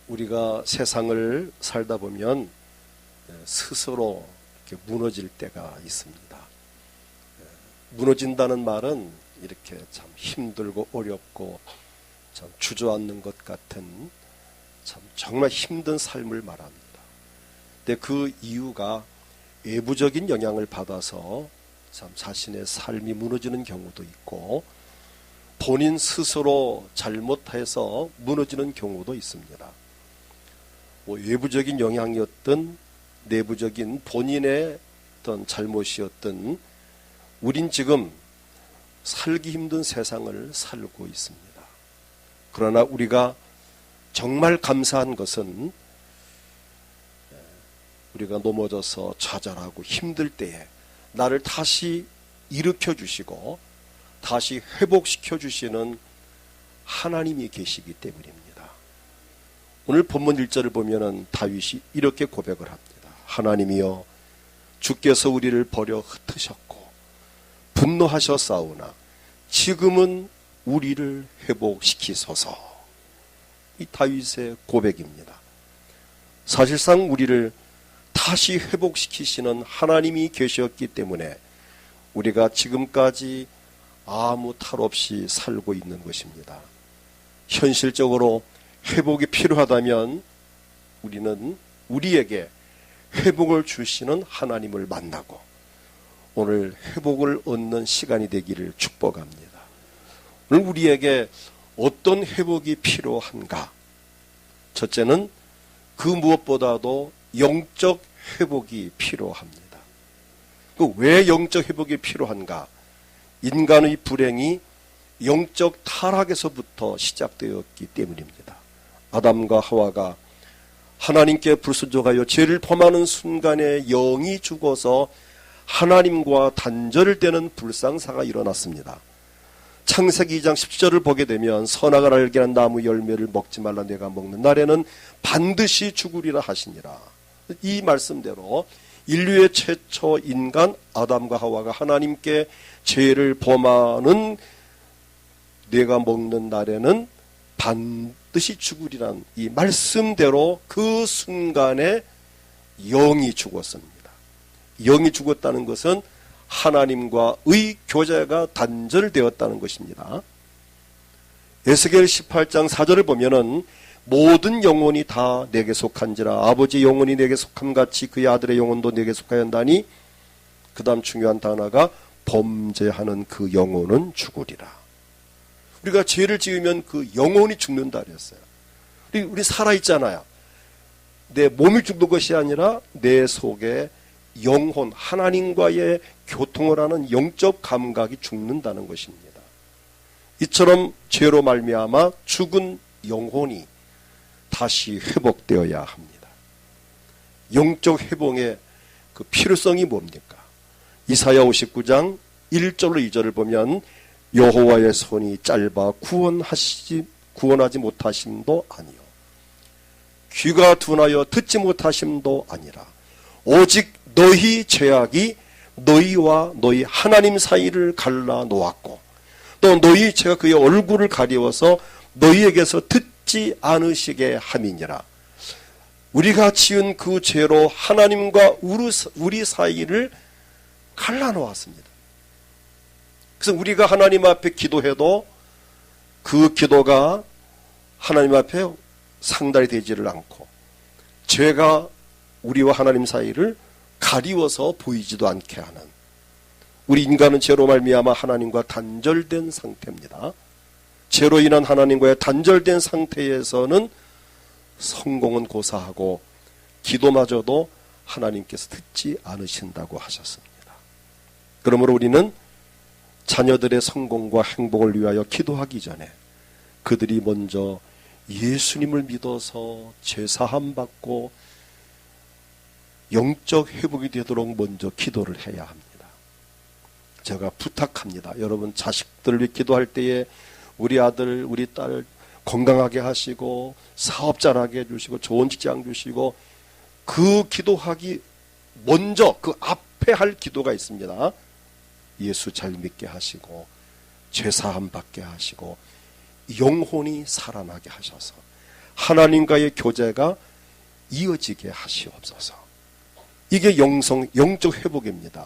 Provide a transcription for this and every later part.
우리가 세상을 살다 보면 스스로 이렇게 무너질 때가 있습니다. 무너진다는 말은 이렇게 참 힘들고 어렵고 참 주저앉는 것 같은 참 정말 힘든 삶을 말합니다. 근데 그 이유가 외부적인 영향을 받아서 참 자신의 삶이 무너지는 경우도 있고 본인 스스로 잘못해서 무너지는 경우도 있습니다. 외부적인 영향이었든 내부적인 본인의 어떤 잘못이었든 우린 지금 살기 힘든 세상을 살고 있습니다. 그러나 우리가 정말 감사한 것은 우리가 넘어져서 좌절하고 힘들 때에 나를 다시 일으켜 주시고 다시 회복시켜 주시는 하나님이 계시기 때문입니다. 오늘 본문 1절을 보면은 다윗이 이렇게 고백을 합니다. 하나님이여 주께서 우리를 버려 흩으셨고 분노하셨사오나 지금은 우리를 회복시키소서. 이 다윗의 고백입니다. 사실상 우리를 다시 회복시키시는 하나님이 계셨기 때문에 우리가 지금까지 아무 탈 없이 살고 있는 것입니다. 현실적으로 회복이 필요하다면 우리는 우리에게 회복을 주시는 하나님을 만나고 오늘 회복을 얻는 시간이 되기를 축복합니다. 오늘 우리에게 어떤 회복이 필요한가? 첫째는 그 무엇보다도 영적 회복이 필요합니다. 왜 영적 회복이 필요한가? 인간의 불행이 영적 타락에서부터 시작되었기 때문입니다. 아담과 하와가 하나님께 불순종하여 죄를 범하는 순간에 영이 죽어서 하나님과 단절되는 불상사가 일어났습니다. 창세기 2장 17절을 보게 되면 선악을 알게 한 나무 열매를 먹지 말라 내가 먹는 날에는 반드시 죽으리라 하시니라. 이 말씀대로 인류의 최초 인간 아담과 하와가 하나님께 죄를 범하는 내가 먹는 날에는 반드시 죽으리란 이 말씀대로 그 순간에 영이 죽었습니다. 영이 죽었다는 것은 하나님과의 교제가 단절되었다는 것입니다. 에스겔 18장 4절을 보면은 모든 영혼이 다 내게 속한지라 아버지 영혼이 내게 속함같이 그의 아들의 영혼도 내게 속하였다니 그 다음 중요한 단어가 범죄하는 그 영혼은 죽으리라. 우리가 죄를 지으면 그 영혼이 죽는다 그랬어요. 우리 살아있잖아요. 내 몸이 죽는 것이 아니라 내 속에 영혼, 하나님과의 교통을 하는 영적 감각이 죽는다는 것입니다. 이처럼 죄로 말미암아 죽은 영혼이 다시 회복되어야 합니다. 영적 회복의 그 필요성이 뭡니까? 이사야 59장 1절로 2절을 보면 여호와의 손이 짧아 구원하지 못하심도 아니요 귀가 둔하여 듣지 못하심도 아니라 오직 너희 죄악이 너희와 너희 하나님 사이를 갈라 놓았고 또 너희 죄가 그의 얼굴을 가리워서 너희에게서 듣지 않으시게 함이니라. 우리가 지은 그 죄로 하나님과 우리 사이를 갈라 놓았습니다. 그래서 우리가 하나님 앞에 기도해도 그 기도가 하나님 앞에 상달이 되지를 않고 죄가 우리와 하나님 사이를 가리워서 보이지도 않게 하는 우리 인간은 죄로 말미암아 하나님과 단절된 상태입니다. 죄로 인한 하나님과의 단절된 상태에서는 성공은 고사하고 기도마저도 하나님께서 듣지 않으신다고 하셨습니다. 그러므로 우리는 자녀들의 성공과 행복을 위하여 기도하기 전에 그들이 먼저 예수님을 믿어서 죄사함 받고 영적 회복이 되도록 먼저 기도를 해야 합니다. 제가 부탁합니다. 여러분 자식들을 위해 기도할 때에 우리 아들 우리 딸 건강하게 하시고 사업 잘하게 해주시고 좋은 직장 주시고 그 기도하기 먼저 그 앞에 할 기도가 있습니다. 예수 잘 믿게 하시고 죄사함 받게 하시고 영혼이 살아나게 하셔서 하나님과의 교제가 이어지게 하시옵소서. 이게 영적 회복입니다.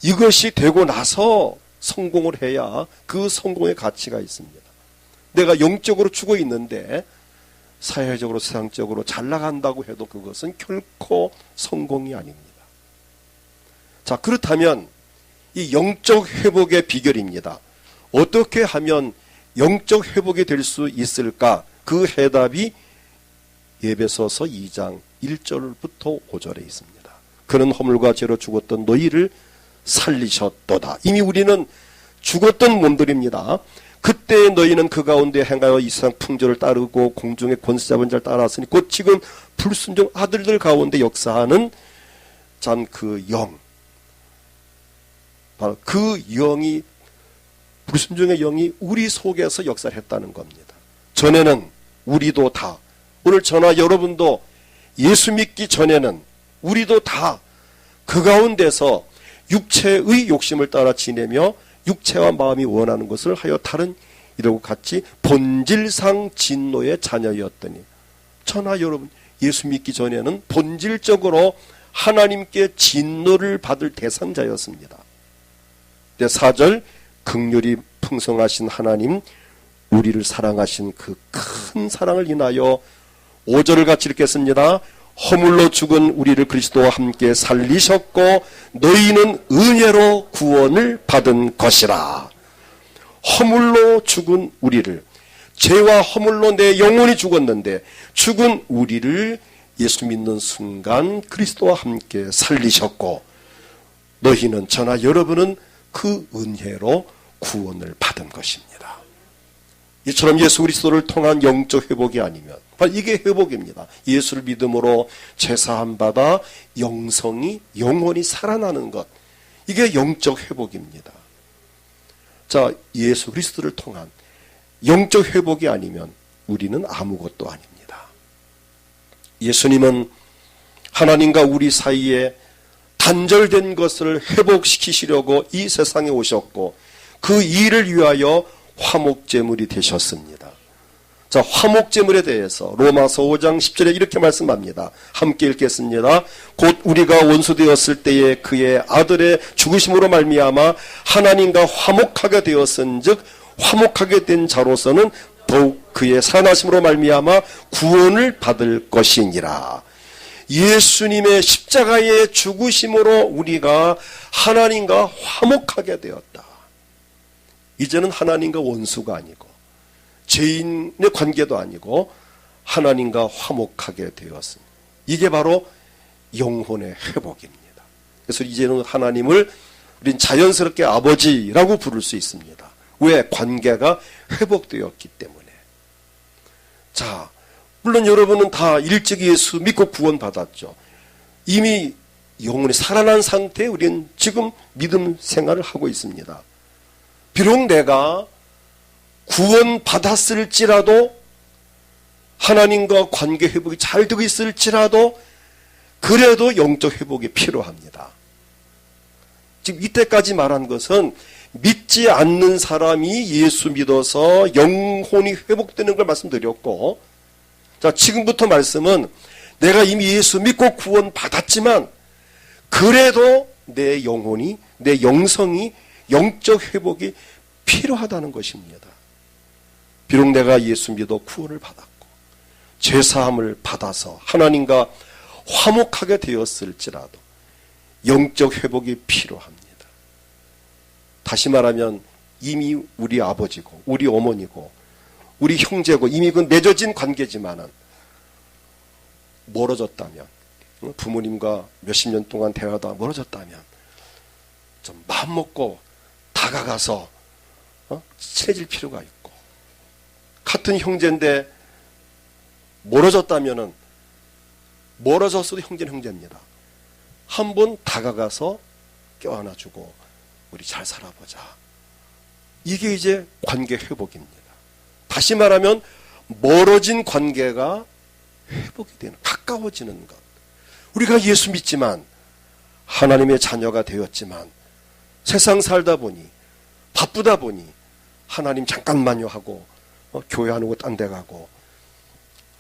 이것이 되고 나서 성공을 해야 그 성공의 가치가 있습니다. 내가 영적으로 죽어 있는데 사회적으로 세상적으로 잘 나간다고 해도 그것은 결코 성공이 아닙니다. 자, 그렇다면 이 영적 회복의 비결입니다. 어떻게 하면 영적 회복이 될 수 있을까? 그 해답이 에베소서 2장 1절부터 5절에 있습니다. 그는 허물과 죄로 죽었던 너희를 살리셨도다. 이미 우리는 죽었던 몸들입니다. 그때 너희는 그 가운데 행하여 이 세상 풍조를 따르고 공중의 권세 잡은 자를 따랐으니 곧 지금 불순종 아들들 가운데 역사하는 참 그 영, 바로 그 영이, 불순종의 영이 우리 속에서 역사를 했다는 겁니다. 전에는 우리도 다, 오늘 저나 여러분도 예수 믿기 전에는 우리도 다 그 가운데서 육체의 욕심을 따라 지내며 육체와 마음이 원하는 것을 하여 다른 이라고 같이 본질상 진노의 자녀였더니, 저나 여러분 예수 믿기 전에는 본질적으로 하나님께 진노를 받을 대상자였습니다. 4절, 긍휼이 풍성하신 하나님, 우리를 사랑하신 그 큰 사랑을 인하여 5절을 같이 읽겠습니다. 허물로 죽은 우리를 그리스도와 함께 살리셨고 너희는 은혜로 구원을 받은 것이라. 허물로 죽은 우리를, 죄와 허물로 내 영혼이 죽었는데 죽은 우리를 예수 믿는 순간 그리스도와 함께 살리셨고 너희는, 저나 여러분은 그 은혜로 구원을 받은 것입니다. 이처럼 예수 그리스도를 통한 영적 회복이 아니면, 바로 이게 회복입니다. 예수를 믿음으로 죄사함 받아 영혼이 살아나는 것, 이게 영적 회복입니다. 자, 예수 그리스도를 통한 영적 회복이 아니면 우리는 아무것도 아닙니다. 예수님은 하나님과 우리 사이에 단절된 것을 회복시키시려고 이 세상에 오셨고 그 일을 위하여 화목제물이 되셨습니다. 자, 화목제물에 대해서 로마서 5장 10절에 이렇게 말씀합니다. 함께 읽겠습니다. 곧 우리가 원수되었을 때에 그의 아들의 죽으심으로 말미암아 하나님과 화목하게 되었은즉 화목하게 된 자로서는 더욱 그의 살아나심으로 말미암아 구원을 받을 것이니라. 예수님의 십자가의 죽으심으로 우리가 하나님과 화목하게 되었다. 이제는 하나님과 원수가 아니고 죄인의 관계도 아니고 하나님과 화목하게 되었습니다. 이게 바로 영혼의 회복입니다. 그래서 이제는 하나님을 우린 자연스럽게 아버지라고 부를 수 있습니다. 왜? 관계가 회복되었기 때문에. 자, 물론 여러분은 다 일찍 예수 믿고 구원받았죠. 이미 영혼이 살아난 상태에 우리는 지금 믿음 생활을 하고 있습니다. 비록 내가 구원받았을지라도, 하나님과 관계 회복이 잘 되고 있을지라도 그래도 영적 회복이 필요합니다. 지금 이때까지 말한 것은 믿지 않는 사람이 예수 믿어서 영혼이 회복되는 걸 말씀드렸고, 자, 지금부터 말씀은 내가 이미 예수 믿고 구원받았지만 그래도 내 영혼이, 내 영성이 영적 회복이 필요하다는 것입니다. 비록 내가 예수 믿어 구원을 받았고 죄사함을 받아서 하나님과 화목하게 되었을지라도 영적 회복이 필요합니다. 다시 말하면 이미 우리 아버지고 우리 어머니고 우리 형제고 이미 그 맺어진 관계지만은 멀어졌다면, 부모님과 몇십 년 동안 대화하다 멀어졌다면 좀 마음 먹고 다가가서 친해질 필요가 있고, 같은 형제인데 멀어졌다면은, 멀어졌어도 형제는 형제입니다. 한번 다가가서 껴안아주고 우리 잘 살아보자. 이게 이제 관계 회복입니다. 다시 말하면 멀어진 관계가 회복이 되는, 가까워지는 것. 우리가 예수 믿지만 하나님의 자녀가 되었지만 세상 살다 보니 바쁘다 보니 하나님 잠깐만요 하고 교회 안 오고 딴 데 가고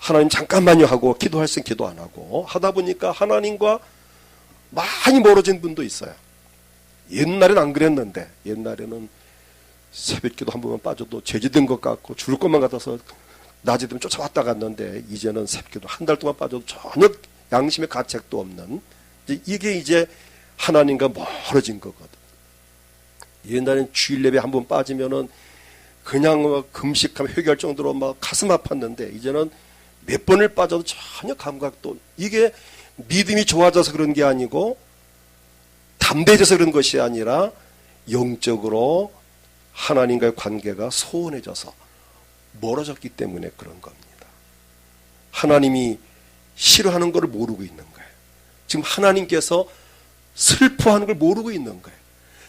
하나님 잠깐만요 하고 기도할 땐 기도 안 하고 하다 보니까 하나님과 많이 멀어진 분도 있어요. 옛날엔 안 그랬는데, 옛날에는 새벽기도 한 번만 빠져도 죄짓은 것 같고 죽을 것만 같아서 낮에 되면 쫓아왔다 갔는데, 이제는 새벽기도 한 달 동안 빠져도 전혀 양심의 가책도 없는, 이게 이제 하나님과 멀어진 거거든. 옛날엔 주일 예배 한 번 빠지면은 그냥 금식하면 회개할 정도로 막 가슴 아팠는데, 이제는 몇 번을 빠져도 전혀 감각도, 이게 믿음이 좋아져서 그런 게 아니고 담대해져서 그런 것이 아니라 영적으로 하나님과의 관계가 소원해져서 멀어졌기 때문에 그런 겁니다. 하나님이 싫어하는 것을 모르고 있는 거예요. 지금 하나님께서 슬퍼하는 걸 모르고 있는 거예요.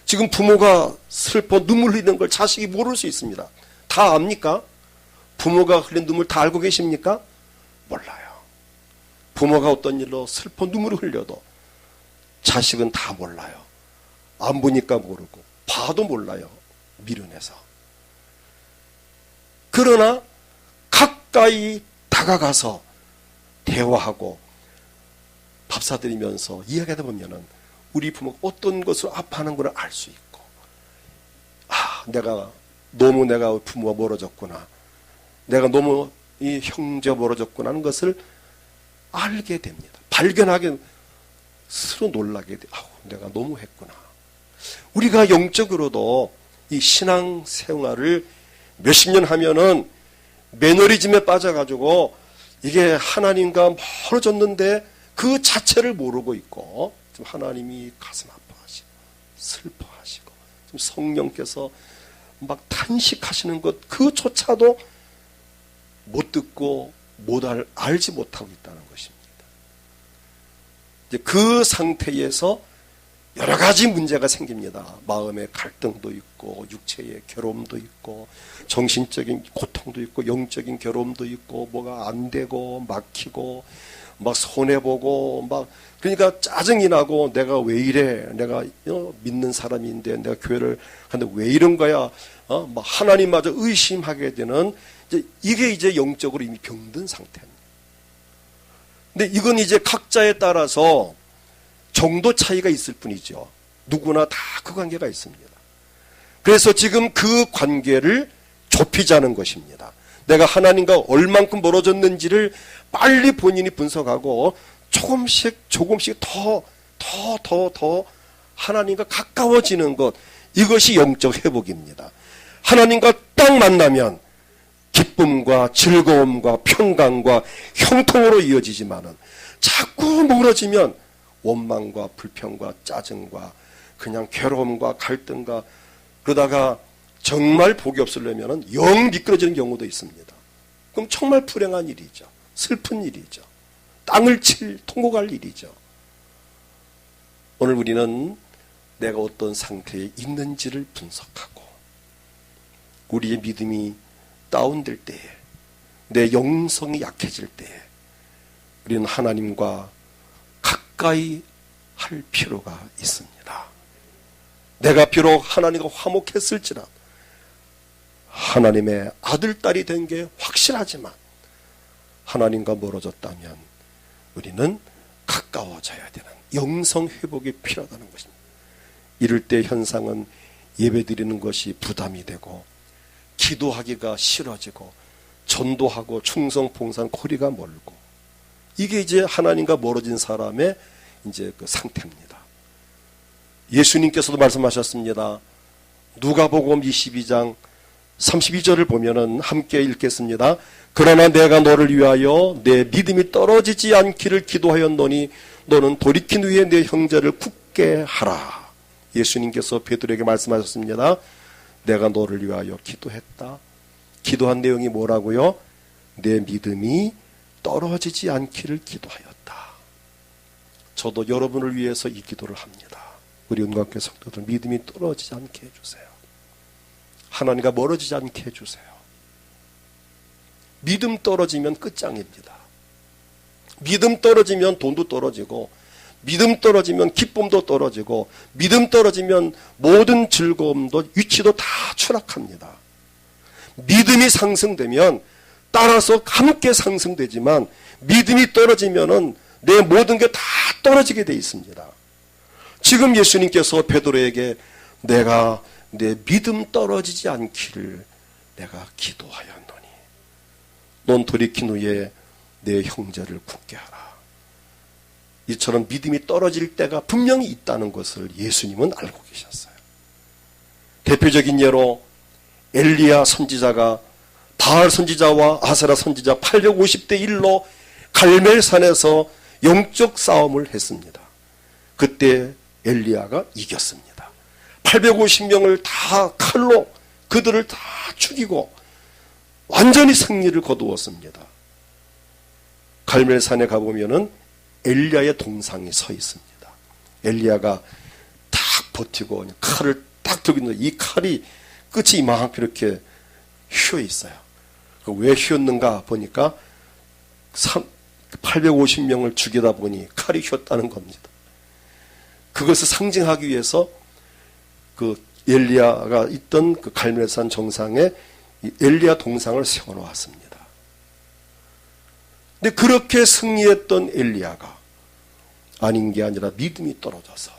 지금 부모가 슬퍼 눈물 흘리는 걸 자식이 모를 수 있습니다. 다 압니까? 부모가 흘린 눈물 다 알고 계십니까? 몰라요. 부모가 어떤 일로 슬퍼 눈물을 흘려도 자식은 다 몰라요. 안 보니까 모르고 봐도 몰라요. 미련해서. 그러나 가까이 다가가서 대화하고 밥 사드리면서 이야기하다 보면은 우리 부모가 어떤 것을 아파하는 걸 알 수 있고, 내가 부모가 멀어졌구나, 내가 너무 이 형제가 멀어졌구나 하는 것을 알게 됩니다. 발견하게 스스로 놀라게 돼. 내가 너무 했구나. 우리가 영적으로도 이 신앙 생활을 몇십 년 하면은 매너리즘에 빠져가지고 이게 하나님과 멀어졌는데 그 자체를 모르고 있고, 좀 하나님이 가슴 아파하시고 슬퍼하시고 좀 성령께서 막 탄식하시는 것 그조차도 못 듣고 알지 못하고 있다는 것입니다. 이제 그 상태에서 여러 가지 문제가 생깁니다. 마음의 갈등도 있고, 육체의 괴로움도 있고, 정신적인 고통도 있고, 영적인 괴로움도 있고, 뭐가 안 되고 막히고 막 손해보고 막, 그러니까 짜증이 나고, 내가 왜 이래, 내가 믿는 사람인데 내가 교회를 하는데 왜 이런 거야, 막 하나님마저 의심하게 되는, 이게 이제 영적으로 이미 병든 상태입니다. 근데 이건 이제 각자에 따라서 정도 차이가 있을 뿐이죠. 누구나 다 그 관계가 있습니다. 그래서 지금 그 관계를 좁히자는 것입니다. 내가 하나님과 얼만큼 멀어졌는지를 빨리 본인이 분석하고 조금씩 더 하나님과 가까워지는 것, 이것이 영적 회복입니다. 하나님과 딱 만나면 기쁨과 즐거움과 평강과 형통으로 이어지지만은 자꾸 멀어지면 원망과 불평과 짜증과 그냥 괴로움과 갈등과, 그러다가 정말 복이 없으려면 영 미끄러지는 경우도 있습니다. 그럼 정말 불행한 일이죠. 슬픈 일이죠. 땅을 통곡할 일이죠. 오늘 우리는 내가 어떤 상태에 있는지를 분석하고, 우리의 믿음이 다운될 때에, 내 영성이 약해질 때에 우리는 하나님과 가까이 할 필요가 있습니다. 내가 비록 하나님과 화목했을지라도, 하나님의 아들, 딸이 된 게 확실하지만 하나님과 멀어졌다면 우리는 가까워져야 되는 영성 회복이 필요하다는 것입니다. 이럴 때 현상은 예배드리는 것이 부담이 되고, 기도하기가 싫어지고, 전도하고 충성 봉사는 거리가 멀고, 이게 이제 하나님과 멀어진 사람의 이제 그 상태입니다. 예수님께서도 말씀하셨습니다. 누가복음 22장 32절을 보면은 함께 읽겠습니다. 그러나 내가 너를 위하여 내 믿음이 떨어지지 않기를 기도하였노니 너는 돌이킨 후에 내 형제를 굳게 하라. 예수님께서 베드로에게 말씀하셨습니다. 내가 너를 위하여 기도했다. 기도한 내용이 뭐라고요? 내 믿음이 떨어지지 않기를 기도하였다. 저도 여러분을 위해서 이 기도를 합니다. 우리 은광교회 성도들 믿음이 떨어지지 않게 해주세요. 하나님과 멀어지지 않게 해주세요. 믿음 떨어지면 끝장입니다. 믿음 떨어지면 돈도 떨어지고, 믿음 떨어지면 기쁨도 떨어지고, 믿음 떨어지면 모든 즐거움도, 위치도 다 추락합니다. 믿음이 상승되면 따라서 함께 상승되지만 믿음이 떨어지면은 내 모든 게 다 떨어지게 돼 있습니다. 지금 예수님께서 베드로에게 내가 내 믿음 떨어지지 않기를 내가 기도하였노니 넌 돌이킨 후에 내 형제를 굳게 하라. 이처럼 믿음이 떨어질 때가 분명히 있다는 것을 예수님은 알고 계셨어요. 대표적인 예로 엘리야 선지자가 바알 선지자와 아세라 선지자 850대 1로 갈멜산에서 영적 싸움을 했습니다. 그때 엘리야가 이겼습니다. 850명을 다 칼로 그들을 다 죽이고 완전히 승리를 거두었습니다. 갈멜산에 가보면은 엘리야의 동상이 서 있습니다. 엘리야가 딱 버티고 칼을 딱 들고 있는데 이 칼이 끝이 이만큼 이렇게 휘어 있어요. 왜 휘었는가 보니까 850명을 죽이다 보니 칼이 휘었다는 겁니다. 그것을 상징하기 위해서 그 엘리야가 있던 그 갈멜산 정상에 엘리야 동상을 세워놓았습니다. 근데 그렇게 승리했던 엘리야가 아닌 게 아니라 믿음이 떨어져서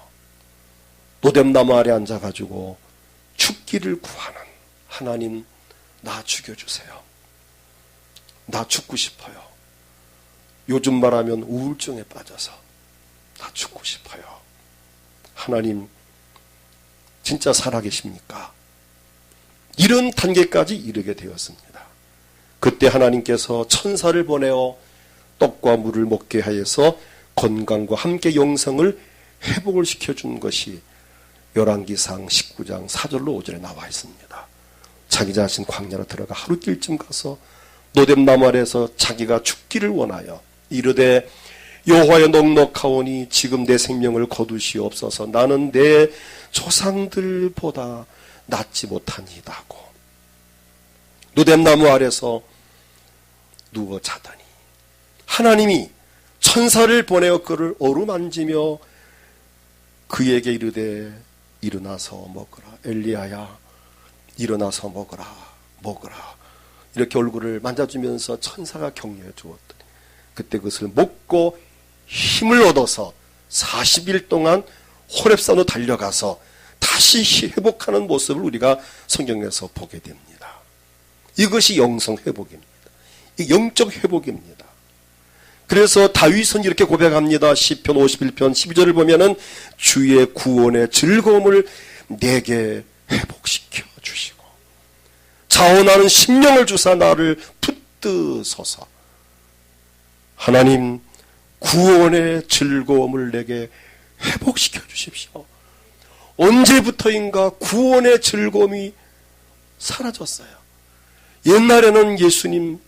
노뎀나무 아래 앉아가지고 죽기를 구하는 하나님 나 죽여주세요. 나 죽고 싶어요. 요즘 말하면 우울증에 빠져서 나 죽고 싶어요. 하나님 진짜 살아계십니까? 이런 단계까지 이르게 되었습니다. 그때 하나님께서 천사를 보내어 떡과 물을 먹게 하여서 건강과 함께 영성을 회복을 시켜준 것이 열왕기상 19장 4절로 5절에 나와 있습니다. 자기 자신 광야로 들어가 하루길쯤 가서 노뎀나무 아래에서 자기가 죽기를 원하여 이르되 여호와여 넉넉하오니 지금 내 생명을 거두시옵소서. 나는 내 조상들보다 낫지 못하니이다 하고 노뎀나무 아래서 누워 자더니 하나님이 천사를 보내어 그를 어루만지며 그에게 이르되 일어나서 먹으라. 엘리야야 일어나서 먹으라. 이렇게 얼굴을 만져주면서 천사가 격려해 주었더니 그때 그것을 먹고 힘을 얻어서 40일 동안 호렙산으로 달려가서 다시 회복하는 모습을 우리가 성경에서 보게 됩니다. 이것이 영성 회복입니다. 영적 회복입니다. 그래서 다윗은 이렇게 고백합니다. 시편 51편 12절을 보면은 주의 구원의 즐거움을 내게 회복시켜 주시고 자원하는 심령을 주사 나를 붙드소서. 하나님 구원의 즐거움을 내게 회복시켜 주십시오. 언제부터인가 구원의 즐거움이 사라졌어요. 옛날에는 예수님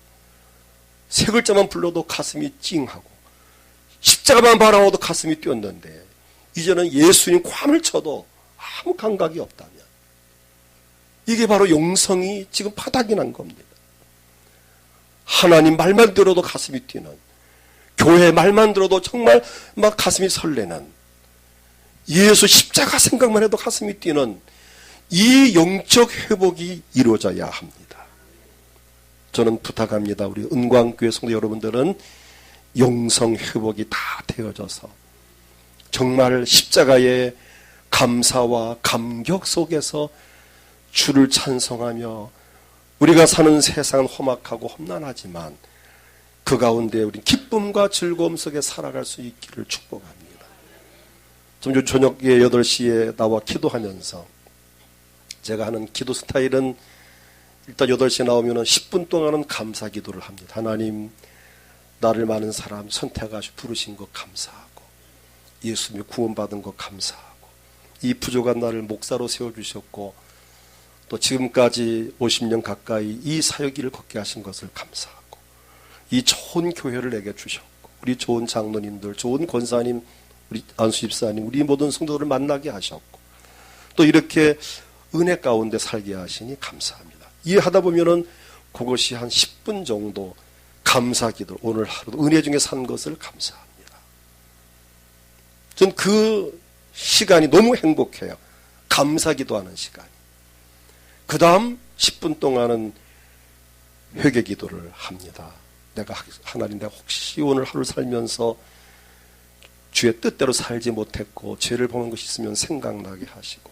세 글자만 불러도 가슴이 찡하고 십자가만 바라봐도 가슴이 뛰었는데 이제는 예수님 괌을 쳐도 아무 감각이 없다면 이게 바로 영성이 지금 파닥이 난 겁니다. 하나님 말만 들어도 가슴이 뛰는, 교회 말만 들어도 정말 막 가슴이 설레는, 예수 십자가 생각만 해도 가슴이 뛰는 이 영적 회복이 이루어져야 합니다. 저는 부탁합니다. 우리 은광교회 성도 여러분들은 영성 회복이 다 되어져서 정말 십자가의 감사와 감격 속에서 주를 찬송하며 우리가 사는 세상은 험악하고 험난하지만 그 가운데 우리 기쁨과 즐거움 속에 살아갈 수 있기를 축복합니다. 좀 저녁에 8시에 나와 기도하면서 제가 하는 기도 스타일은 일단 8시에 나오면 10분 동안은 감사 기도를 합니다. 하나님, 나를 많은 사람 선택하시 부르신 것 감사하고 예수님이 구원받은 것 감사하고 이 부족한 나를 목사로 세워주셨고 또 지금까지 50년 가까이 이 사역일을 걷게 하신 것을 감사하고 이 좋은 교회를 내게 주셨고 우리 좋은 장로님들, 좋은 권사님, 우리 안수 집사님, 우리 모든 성도들을 만나게 하셨고 또 이렇게 은혜 가운데 살게 하시니 감사합니다. 이해하다 보면은 그것이 한 10분 정도 감사기도, 오늘 하루도 은혜 중에 산 것을 감사합니다. 전 그 시간이 너무 행복해요. 감사기도 하는 시간이. 그 다음 10분 동안은 회개 기도를 합니다. 하나님, 내가 혹시 오늘 하루 살면서 주의 뜻대로 살지 못했고 죄를 범한 것이 있으면 생각나게 하시고,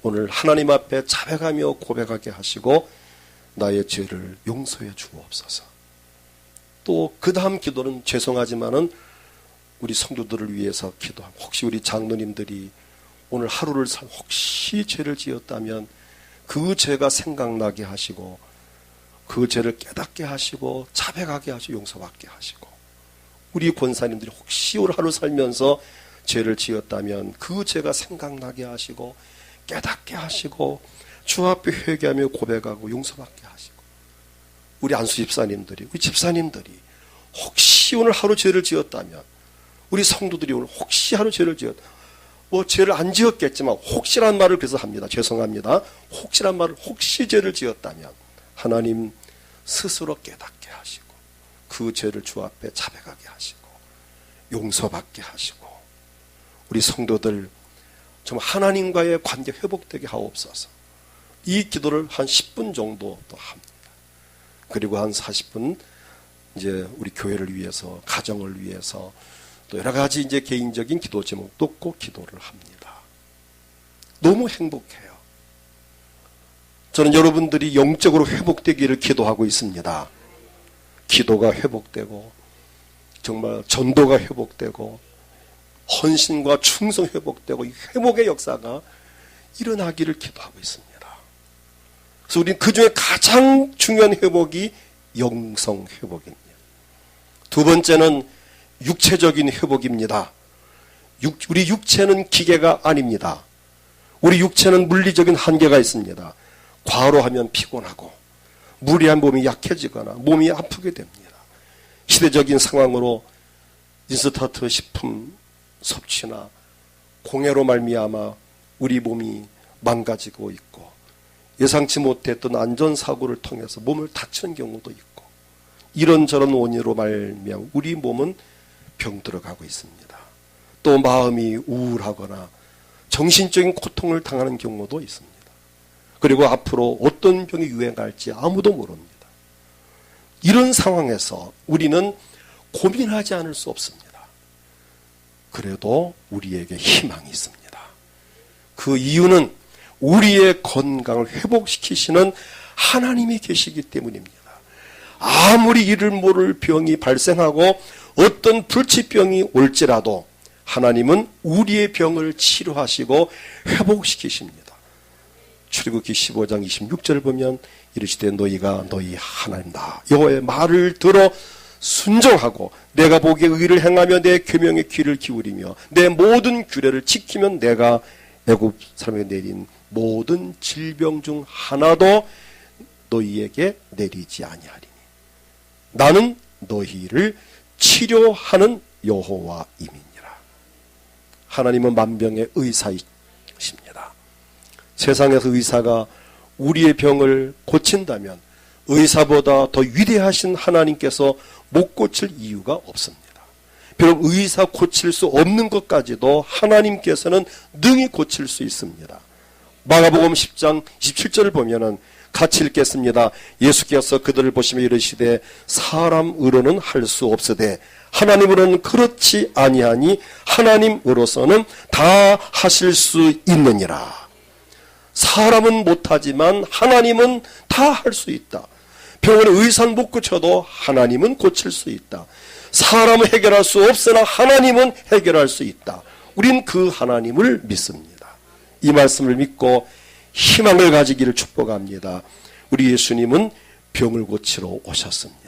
오늘 하나님 앞에 자백하며 고백하게 하시고 나의 죄를 용서해 주옵소서. 또 그 다음 기도는, 죄송하지만은 우리 성도들을 위해서 기도합니다. 혹시 우리 장로님들이 오늘 하루를 혹시 죄를 지었다면 그 죄가 생각나게 하시고, 그 죄를 깨닫게 하시고, 자백하게 하시고, 용서받게 하시고, 우리 권사님들이 혹시 오늘 하루 살면서 죄를 지었다면 그 죄가 생각나게 하시고, 깨닫게 하시고, 주 앞에 회개하며 고백하고 용서받게 하시고, 우리 안수 집사님들이, 우리 집사님들이 혹시 오늘 하루 죄를 지었다면, 우리 성도들이 오늘 혹시 하루 죄를 죄를 안 지었겠지만 혹시란 말을 그래서 합니다. 죄송합니다. 혹시란 말을, 혹시 죄를 지었다면 하나님 스스로 깨닫게 하시고, 그 죄를 주 앞에 자백하게 하시고, 용서받게 하시고, 우리 성도들 좀 하나님과의 관계 회복되게 하옵소서. 이 기도를 한 10분 정도 또 합니다. 그리고 한 40분 이제 우리 교회를 위해서, 가정을 위해서, 또 여러 가지 이제 개인적인 기도 제목도 꼭 기도를 합니다. 너무 행복해요. 저는 여러분들이 영적으로 회복되기를 기도하고 있습니다. 기도가 회복되고, 정말 전도가 회복되고, 헌신과 충성 회복되고, 이 회복의 역사가 일어나기를 기도하고 있습니다. 그래서 우리는 그 중에 가장 중요한 회복이 영성 회복입니다. 두 번째는 육체적인 회복입니다. 우리 육체는 기계가 아닙니다. 우리 육체는 물리적인 한계가 있습니다. 과로하면 피곤하고, 무리한 몸이 약해지거나 몸이 아프게 됩니다. 시대적인 상황으로 인스턴트 식품 섭취나 공해로 말미암아 우리 몸이 망가지고 있고, 예상치 못했던 안전사고를 통해서 몸을 다치는 경우도 있고, 이런저런 원인으로 말미암아 우리 몸은 병들어가고 있습니다. 또 마음이 우울하거나 정신적인 고통을 당하는 경우도 있습니다. 그리고 앞으로 어떤 병이 유행할지 아무도 모릅니다. 이런 상황에서 우리는 고민하지 않을 수 없습니다. 그래도 우리에게 희망이 있습니다. 그 이유는 우리의 건강을 회복시키시는 하나님이 계시기 때문입니다. 아무리 이를 모를 병이 발생하고 어떤 불치병이 올지라도 하나님은 우리의 병을 치료하시고 회복시키십니다. 출애굽기 15장 26절을 보면 이르시되 너희가 너희 하나님 나 여호와의 말을 들어 순종하고 내가 보기에 의를 행하며 내 계명에 귀를 기울이며 내 모든 규례를 지키면 내가 애굽 사람에게 내린 모든 질병 중 하나도 너희에게 내리지 아니하리니 나는 너희를 치료하는 여호와임이니라. 하나님은 만병의 의사이십니다. 세상에서 의사가 우리의 병을 고친다면 의사보다 더 위대하신 하나님께서 못 고칠 이유가 없습니다. 비록 의사 고칠 수 없는 것까지도 하나님께서는 능히 고칠 수 있습니다. 마가복음 10장 27절을 보면은 같이 읽겠습니다. 예수께서 그들을 보시며 이르시되 사람으로는 할 수 없으되 하나님으로는 그렇지 아니하니 하나님으로서는 다 하실 수 있느니라. 사람은 못하지만 하나님은 다 할 수 있다. 병원에 의사는 못 고쳐도 하나님은 고칠 수 있다. 사람은 해결할 수 없으나 하나님은 해결할 수 있다. 우린 그 하나님을 믿습니다. 이 말씀을 믿고 희망을 가지기를 축복합니다. 우리 예수님은 병을 고치러 오셨습니다.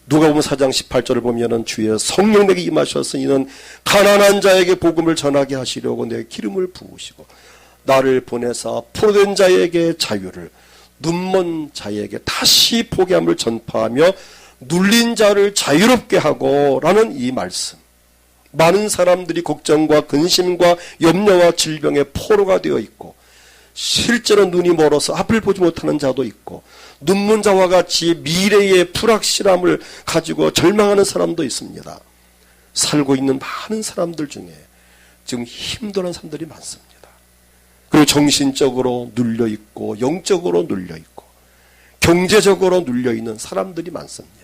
누가복음 4장 18절을 보면은 주의 성령 내게 임하셔서 이는 가난한 자에게 복음을 전하게 하시려고 내 기름을 부으시고 나를 보내사 포로된 자에게 자유를 눈먼 자에게 다시 보게 함을 전파하며 눌린 자를 자유롭게 하고 라는 이 말씀. 많은 사람들이 걱정과 근심과 염려와 질병의 포로가 되어 있고 실제로 눈이 멀어서 앞을 보지 못하는 자도 있고 눈먼 자와 같이 미래의 불확실함을 가지고 절망하는 사람도 있습니다. 살고 있는 많은 사람들 중에 지금 힘들어하는 사람들이 많습니다. 그리고 정신적으로 눌려있고 영적으로 눌려있고 경제적으로 눌려있는 사람들이 많습니다.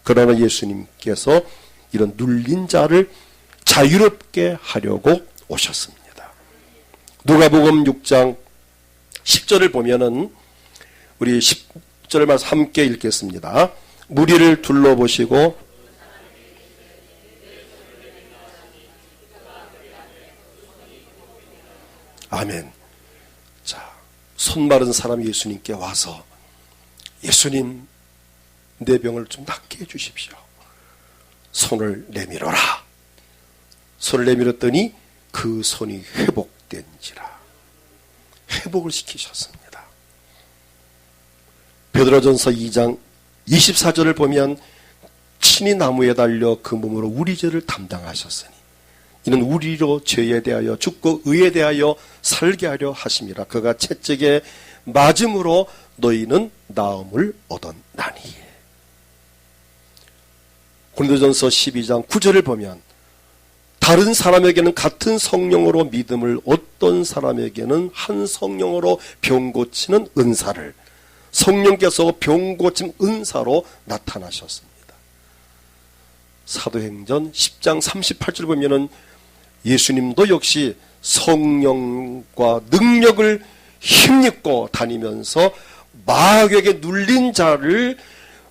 그러나 예수님께서 이런 눌린 자를 자유롭게 하려고 오셨습니다. 누가복음 6장 10절을 보면은 우리 10절 말씀 함께 읽겠습니다. 무리를 둘러보시고 아멘. 자, 손 마른 사람이 예수님께 와서 예수님, 내 병을 좀 낫게 해주십시오. 손을 내밀어라. 손을 내밀었더니 그 손이 회복된지라. 회복을 시키셨습니다. 베드로전서 2장 24절을 보면 친히 나무에 달려 그 몸으로 우리 죄를 담당하셨으니 이는 우리로 죄에 대하여 죽고 의에 대하여 살게 하려 하심이라. 그가 채찍에 맞음으로 너희는 나음을 얻었나니. 고린도전서 12장 9절을 보면 다른 사람에게는 같은 성령으로 믿음을, 어떤 사람에게는 한 성령으로 병 고치는 은사를, 성령께서 병 고침 은사로 나타나셨습니다. 사도행전 10장 38절 보면은 예수님도 역시 성령과 능력을 힘입고 다니면서 마귀에게 눌린 자를,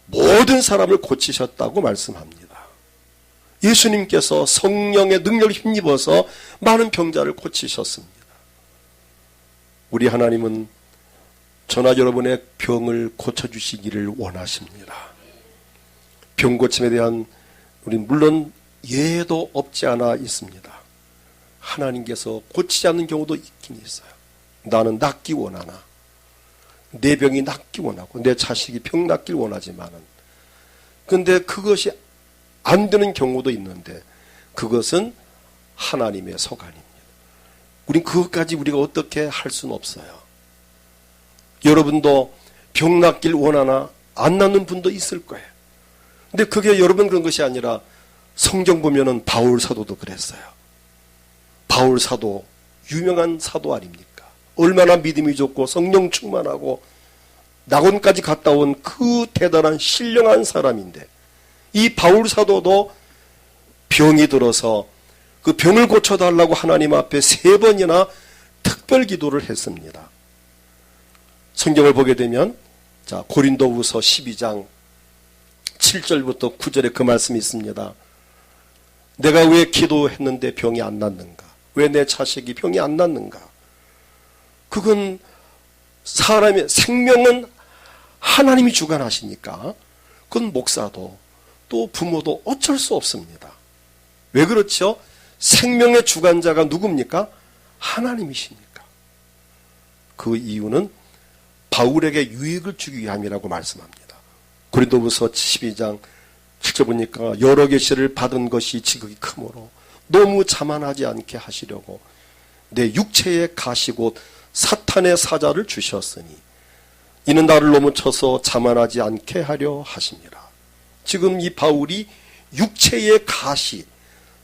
모든 사람을 고치셨다고 말씀합니다. 예수님께서 성령의 능력을 힘입어서 많은 병자를 고치셨습니다. 우리 하나님은 저나 여러분의 병을 고쳐주시기를 원하십니다. 병 고침에 대한 우리는 물론 예도 없지 않아 있습니다. 하나님께서 고치지 않는 경우도 있긴 있어요. 나는 낫기 원하나, 내 병이 낫기 원하고 내 자식이 병 낫길 원하지만은, 근데 그것이 안 되는 경우도 있는데 그것은 하나님의 소관입니다. 우린 그것까지 우리가 어떻게 할 수는 없어요. 여러분도 병 낫길 원하나 안 낫는 분도 있을 거예요. 근데 그게 여러분 그런 것이 아니라 성경 보면은 바울 사도도 그랬어요. 바울 사도 유명한 사도 아닙니까? 얼마나 믿음이 좋고 성령 충만하고 낙원까지 갔다 온 그 대단한 신령한 사람인데, 이 바울 사도도 병이 들어서 그 병을 고쳐달라고 하나님 앞에 3번이나 특별 기도를 했습니다. 성경을 보게 되면 자, 고린도후서 12장 7절부터 9절에 그 말씀이 있습니다. 내가 왜 기도했는데 병이 안 낫는가? 왜 내 자식이 병이 안 낫는가? 그건 사람의 생명은 하나님이 주관하시니까 그건 목사도 또 부모도 어쩔 수 없습니다. 왜 그렇죠? 생명의 주관자가 누굽니까? 하나님이시니까. 그 이유는 바울에게 유익을 주기 위함이라고 말씀합니다. 고린도후서 12장 7절 보니까 여러 계시를 받은 것이 지극히 크므로 너무 자만하지 않게 하시려고 내 육체의 가시 곧 사탄의 사자를 주셨으니 이는 나를 너무 쳐서 자만하지 않게 하려 하심이라. 지금 이 바울이 육체의 가시,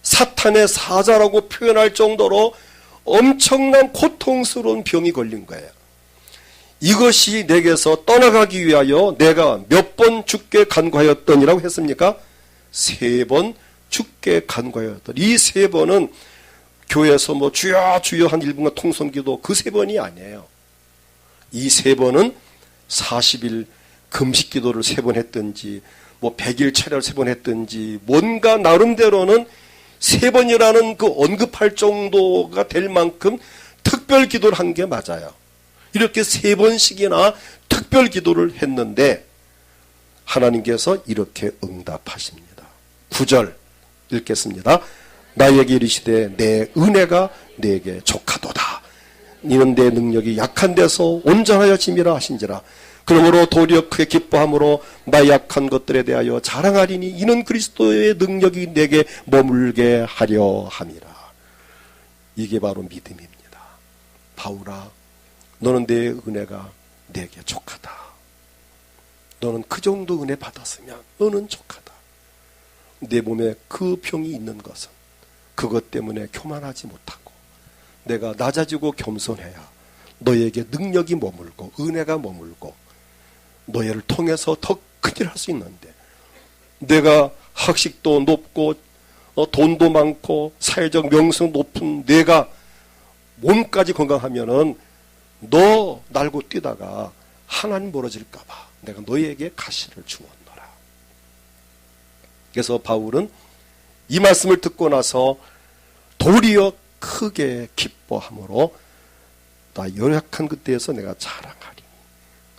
사탄의 사자라고 표현할 정도로 엄청난 고통스러운 병이 걸린 거예요. 이것이 내게서 떠나가기 위하여 내가 몇 번 주께 간구하였더니라고 했습니까? 3번 주께 간구하였더니. 이 3번은 교회에서 뭐 주여 주여 한 1분간 통성기도 그 3번이 아니에요. 이 3번은 40일 금식기도를 3번 했든지 뭐 100일 철야를 3번 했든지 뭔가 나름대로는 3번이라는 그 언급할 정도가 될 만큼 특별 기도를 한 게 맞아요. 이렇게 3번씩이나 특별 기도를 했는데 하나님께서 이렇게 응답하십니다. 9절 읽겠습니다. 나에게 이르시되 내 은혜가 내게 족하도다. 이는 내 능력이 약한 데서 온전하여 짐이라 하신지라. 그러므로 도리어 크게 기뻐함으로 나 약한 것들에 대하여 자랑하리니 이는 그리스도의 능력이 내게 머물게 하려 함이라. 이게 바로 믿음입니다. 바울아, 너는 내 은혜가 내게 족하다. 너는 그 정도 은혜 받았으면 너는 족하다. 내 몸에 그 병이 있는 것은 그것 때문에 교만하지 못하고 내가 낮아지고 겸손해야 너에게 능력이 머물고 은혜가 머물고 너희를 통해서 더 큰일 할 수 있는데, 내가 학식도 높고 돈도 많고 사회적 명성 높은 내가 몸까지 건강하면은 너 날고 뛰다가 하나님 멀어질까 봐 내가 너희에게 가시를 주었노라. 그래서 바울은 이 말씀을 듣고 나서 도리어 크게 기뻐함으로 나 연약한 그때에서 내가 자랑하리니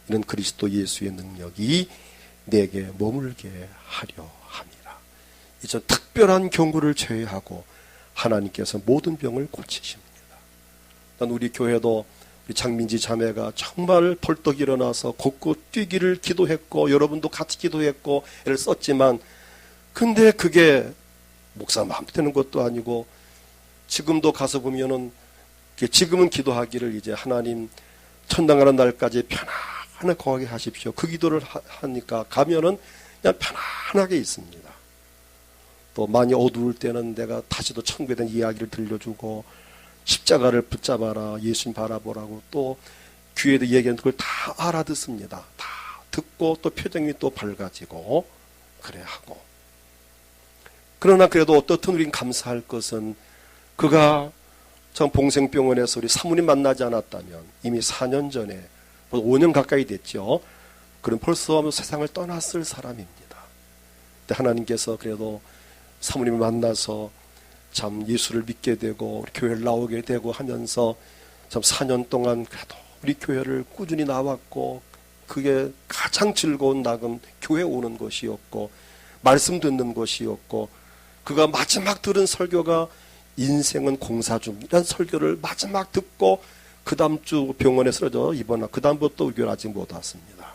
이런 그리스도 예수의 능력이 내게 머물게 하려 함이라. 이제 특별한 경고를 제외하고 하나님께서 모든 병을 고치십니다. 우리 교회도 우리 장민지 자매가 정말 벌떡 일어나서 곳곳 뛰기를 기도했고 여러분도 같이 기도했고 애를 썼지만, 근데 그게 목사 마음대로 되는 것도 아니고, 지금도 가서 보면은 지금은 기도하기를 이제 하나님 천당하는 날까지 편안하게 거하게 하십시오. 그 기도를 하니까 가면은 그냥 편안하게 있습니다. 또 많이 어두울 때는 내가 다시도 천국에 대한 이야기를 들려주고 십자가를 붙잡아라, 예수님 바라보라고 또 귀에도 얘기하는 그걸 다 알아듣습니다. 다 듣고 또 표정이 또 밝아지고 그래 하고. 그러나 그래도 어떻든 우린 감사할 것은 그가 참 봉생병원에서 우리 사모님 만나지 않았다면 이미 4년 전에 5년 가까이 됐죠. 그럼 벌써 세상을 떠났을 사람입니다. 근데 하나님께서 그래도 사모님을 만나서 참 예수를 믿게 되고 교회를 나오게 되고 하면서 참 4년 동안 그래도 우리 교회를 꾸준히 나왔고, 그게 가장 즐거운 낙은 교회 오는 것이었고 말씀 듣는 것이었고, 그가 마지막 들은 설교가 인생은 공사 중이라는 설교를 마지막 듣고 그 다음 주 병원에 쓰러져 입원하고 그 다음부터 우리 교회를 아직 못 왔습니다.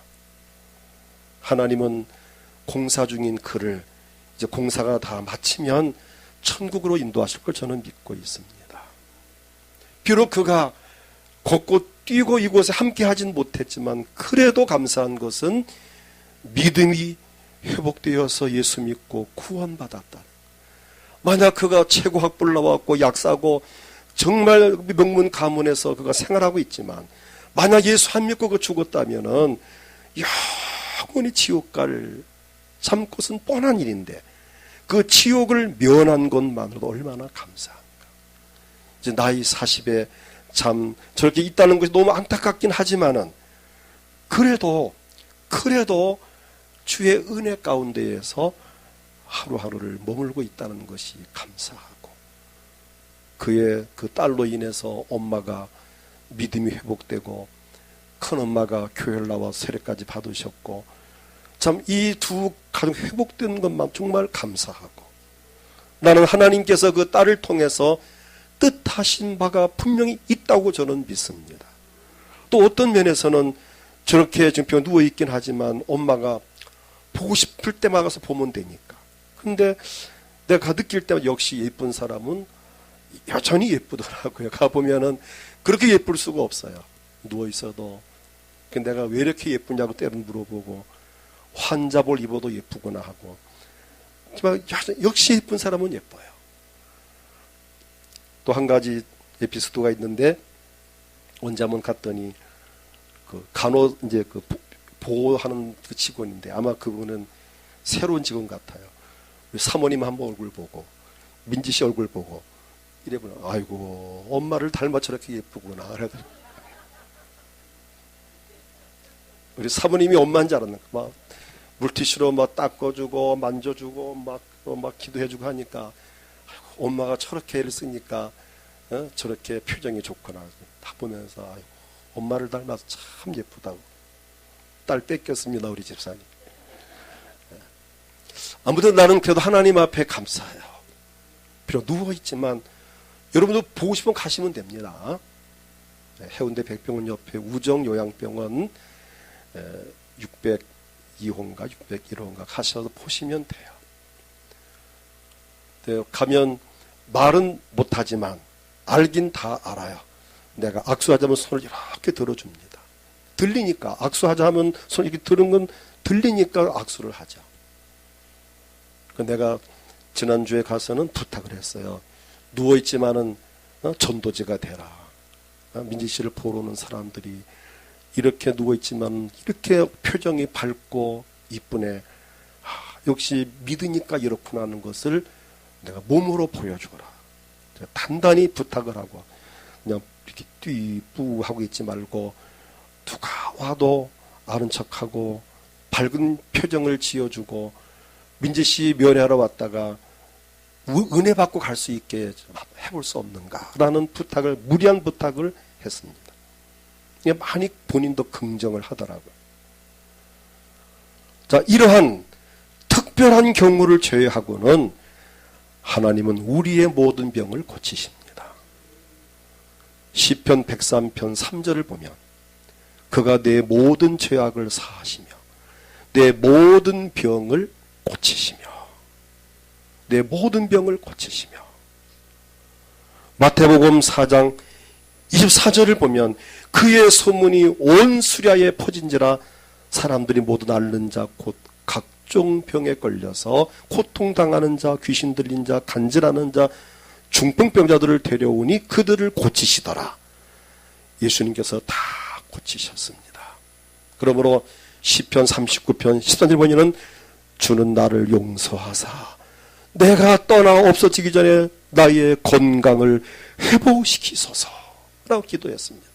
하나님은 공사 중인 그를 이제 공사가 다 마치면 천국으로 인도하실 걸 저는 믿고 있습니다. 비록 그가 곳곳 뛰고 이곳에 함께 하진 못했지만 그래도 감사한 것은 믿음이 회복되어서 예수 믿고 구원받았다. 만약 그가 최고 학부를 나왔고 약사고 정말 명문 가문에서 그가 생활하고 있지만 만약 예수 안 믿고 그 죽었다면은 영원히 지옥 갈 참 것은 뻔한 일인데 그 지옥을 면한 것만으로도 얼마나 감사합니까? 이제 나이 40에 참 저렇게 있다는 것이 너무 안타깝긴 하지만은 그래도 주의 은혜 가운데에서 하루하루를 머물고 있다는 것이 감사하고, 그의 그 딸로 인해서 엄마가 믿음이 회복되고 큰엄마가 교회를 나와 세례까지 받으셨고, 참 이 두 가정 회복된 것만 정말 감사하고, 나는 하나님께서 그 딸을 통해서 뜻하신 바가 분명히 있다고 저는 믿습니다. 또 어떤 면에서는 저렇게 지금 병 누워있긴 하지만 엄마가 보고 싶을 때만 가서 보면 되니까. 근데 내가 느낄 때마다 역시 예쁜 사람은 여전히 예쁘더라고요. 가보면은 그렇게 예쁠 수가 없어요. 누워있어도. 내가 왜 이렇게 예쁘냐고 때론 물어보고, 환자볼 입어도 예쁘구나 하고. 역시 예쁜 사람은 예뻐요. 또 한 가지 에피소드가 있는데, 언제 한번 갔더니 그 이제 그 보호하는 그 직원인데 아마 그분은 새로운 직원 같아요. 사모님 한번 얼굴 보고 민지 씨 얼굴 보고 이래보면 아이고 엄마를 닮아 저렇게 예쁘구나. 우리 사모님이 엄마인 줄 알았나. 막 물티슈로 막 닦아주고 만져주고 막 기도해주고 하니까 아이고, 엄마가 저렇게 애를 쓰니까 저렇게 표정이 좋구나. 다 보면서 아이고, 엄마를 닮아서 참 예쁘다고. 딸 뺏겼습니다 우리 집사님. 아무튼 나는 그래도 하나님 앞에 감사해요. 비록 누워있지만 여러분도 보고 싶으면 가시면 됩니다. 해운대 백병원 옆에 우정요양병원 602호인가 601호인가 가셔서 보시면 돼요. 가면 말은 못하지만 알긴 다 알아요. 내가 악수하자면 손을 이렇게 들어줍니다. 들리니까 악수하자 하면 손 이렇게 들은 건 들리니까 악수를 하죠. 내가 지난주에 가서는 부탁을 했어요. 누워있지만은 전도지가 되라. 민지 씨를 보러 오는 사람들이 이렇게 누워있지만 이렇게 표정이 밝고 이쁘네. 역시 믿으니까 이렇구나 하는 것을 내가 몸으로 보여주거라. 단단히 부탁을 하고 그냥 이렇게 띠뿌하고 있지 말고 누가 와도 아는 척하고 밝은 표정을 지어주고 민지씨 면회하러 왔다가 은혜 받고 갈 수 있게 해볼 수 없는가 라는 부탁을, 무리한 부탁을 했습니다. 많이 본인도 긍정을 하더라고요. 자, 이러한 특별한 경우를 제외하고는 하나님은 우리의 모든 병을 고치십니다. 시편 103편 3절을 보면 그가 내 모든 죄악을 사하시며 내 모든 병을 고치시며 내 모든 병을 고치시며 마태복음 4장 24절을 보면 그의 소문이 온 수ля에 퍼진지라 사람들이 모두 앓는 자 곧 각종 병에 걸려서 고통당하는 자, 귀신 들린 자, 간질하는 자, 중풍병자들을 데려오니 그들을 고치시더라. 예수님께서 다 고치셨습니다. 그러므로 시편 39편 13절 보면은 주는 나를 용서하사 내가 떠나 없어지기 전에 나의 건강을 회복시키소서 라고 기도했습니다.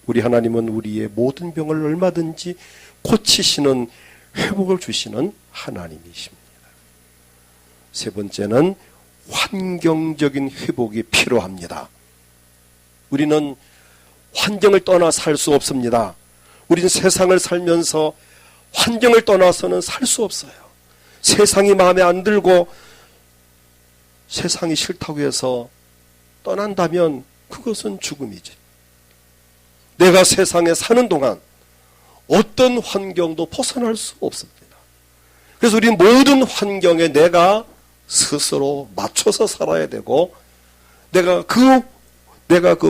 우리 하나님은 우리의 모든 병을 얼마든지 고치시는, 회복을 주시는 하나님이십니다. 세 번째는 환경적인 회복이 필요합니다. 우리는 환경을 떠나 살 수 없습니다. 우리는 세상을 살면서 환경을 떠나서는 살 수 없어요. 세상이 마음에 안 들고 세상이 싫다고 해서 떠난다면 그것은 죽음이지. 내가 세상에 사는 동안 어떤 환경도 벗어날 수 없습니다. 그래서 우리는 모든 환경에 내가 스스로 맞춰서 살아야 되고 내가 그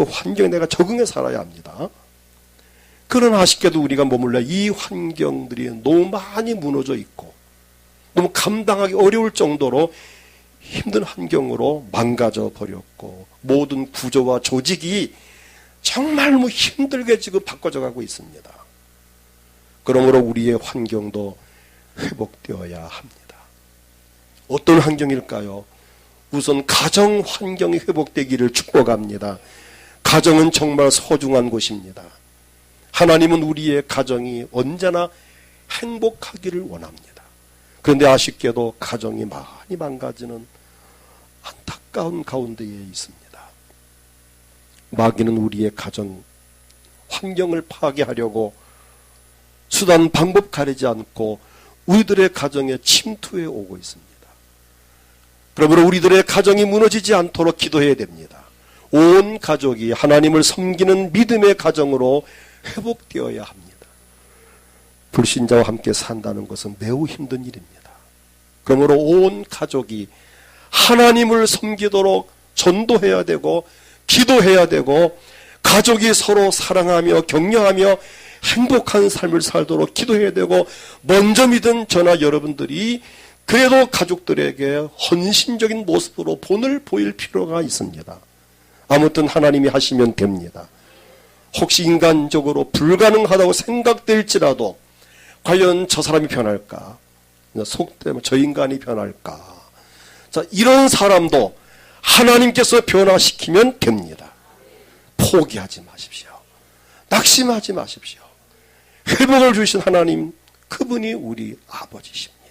환경에 내가 적응해 살아야 합니다. 그러나 아쉽게도 우리가 머물러 이 환경들이 너무 많이 무너져 있고 너무 감당하기 어려울 정도로 힘든 환경으로 망가져 버렸고 모든 구조와 조직이 정말 힘들게 지금 바꿔져 가고 있습니다. 그러므로 우리의 환경도 회복되어야 합니다. 어떤 환경일까요? 우선 가정 환경이 회복되기를 축복합니다. 가정은 정말 소중한 곳입니다. 하나님은 우리의 가정이 언제나 행복하기를 원합니다. 그런데 아쉽게도 가정이 많이 망가지는 안타까운 가운데에 있습니다. 마귀는 우리의 가정 환경을 파괴하려고 수단 방법 가리지 않고 우리들의 가정에 침투해 오고 있습니다. 그러므로 우리들의 가정이 무너지지 않도록 기도해야 됩니다. 온 가족이 하나님을 섬기는 믿음의 가정으로 회복되어야 합니다. 불신자와 함께 산다는 것은 매우 힘든 일입니다. 그러므로 온 가족이 하나님을 섬기도록 전도해야 되고 기도해야 되고 가족이 서로 사랑하며 격려하며 행복한 삶을 살도록 기도해야 되고 먼저 믿은 저나 여러분들이 그래도 가족들에게 헌신적인 모습으로 본을 보일 필요가 있습니다. 아무튼 하나님이 하시면 됩니다. 혹시 인간적으로 불가능하다고 생각될지라도 과연 저 사람이 변할까? 속되면 저 인간이 변할까? 자, 이런 사람도 하나님께서 변화시키면 됩니다. 포기하지 마십시오. 낙심하지 마십시오. 회복을 주신 하나님, 그분이 우리 아버지십니다.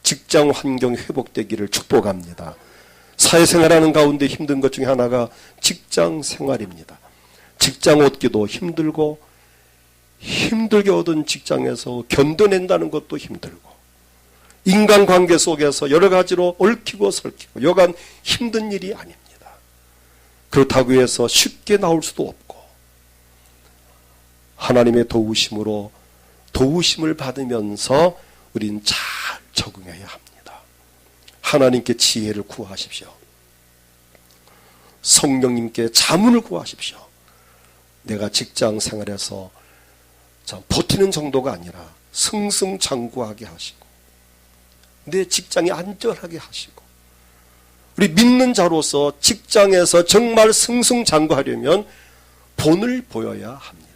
직장 환경이 회복되기를 축복합니다. 사회생활하는 가운데 힘든 것 중에 하나가 직장 생활입니다. 직장 얻기도 힘들고 힘들게 얻은 직장에서 견뎌낸다는 것도 힘들고 인간관계 속에서 여러 가지로 얽히고 설키고 여간 힘든 일이 아닙니다. 그렇다고 해서 쉽게 나올 수도 없고 하나님의 도우심으로 도우심을 받으면서 우린 잘 적응해야 합니다. 하나님께 지혜를 구하십시오. 성령님께 자문을 구하십시오. 내가 직장 생활에서 버티는 정도가 아니라 승승장구하게 하시고 내 직장이 안전하게 하시고 우리 믿는 자로서 직장에서 정말 승승장구하려면 본을 보여야 합니다.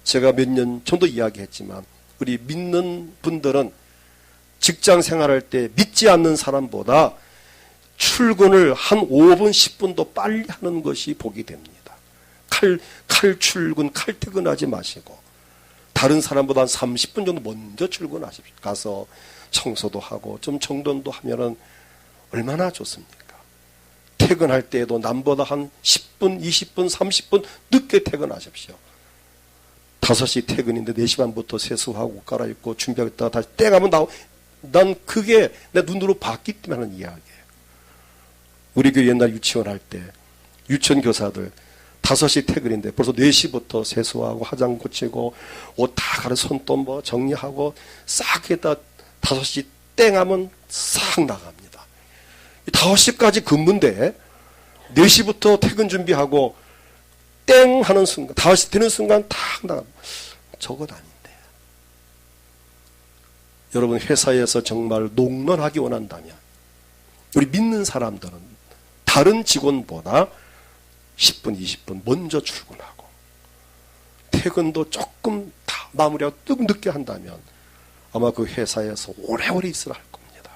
제가 몇 년 전도 이야기했지만 우리 믿는 분들은 직장 생활할 때 믿지 않는 사람보다 출근을 한 5분 10분도 빨리 하는 것이 복이 됩니다. 칼 출근, 칼퇴근하지 마시고 다른 사람보다 한 30분 정도 먼저 출근하십시오. 가서 청소도 하고 좀 정돈도 하면은 얼마나 좋습니까? 퇴근할 때에도 남보다 한 10분, 20분, 30분 늦게 퇴근하십시오. 5시 퇴근인데 4시 반부터 세수하고 옷 갈아입고 준비하겠다가 다시 땡하면 난 그게 내 눈으로 봤기 때문에 하는 이야기예요. 우리 교회 옛날 유치원 할 때 유치원 교사들 5시 퇴근인데 벌써 4시부터 세수하고 화장 고치고 옷 다 갈아 손도 뭐 정리하고 싹 했다 5시 땡 하면 싹 나갑니다. 5시까지 근무인데 4시부터 퇴근 준비하고 땡 하는 순간 5시 되는 순간 탁 나갑니다. 저것 아닌데. 여러분 회사에서 정말 농런하기 원한다면 우리 믿는 사람들은 다른 직원보다 10분, 20분 먼저 출근하고 퇴근도 조금 다 마무리하고 늦게 한다면 아마 그 회사에서 오래오래 있으라 할 겁니다.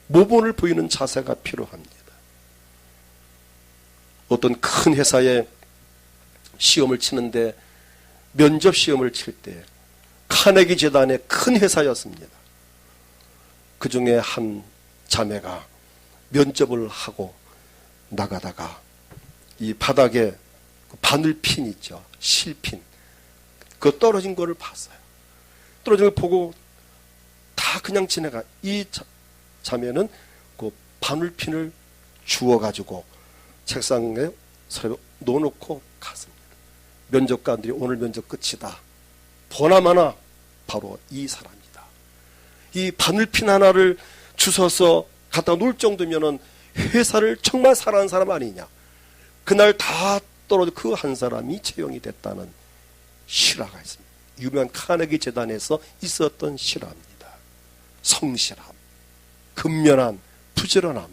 모본을 보이는 자세가 필요합니다. 어떤 큰 회사에 시험을 치는데 면접 시험을 칠 때 카네기 재단의 큰 회사였습니다. 그 중에 한 자매가 면접을 하고 나가다가 이 바닥에 바늘핀 있죠. 실핀. 그거 떨어진 거를 봤어요. 떨어진 걸 보고 다 그냥 지나가. 이 자매는 그 바늘핀을 주워가지고 책상에 놓아놓고 갔습니다. 면접관들이 오늘 면접 끝이다. 보나마나 바로 이 사람이다. 이 바늘핀 하나를 주워서 갖다 놓을 정도면은 회사를 정말 사랑하는 사람 아니냐. 그날 다 떨어져 그 한 사람이 채용이 됐다는 실화가 있습니다. 유명한 카네기 재단에서 있었던 실화입니다. 성실함, 근면함, 부지런함.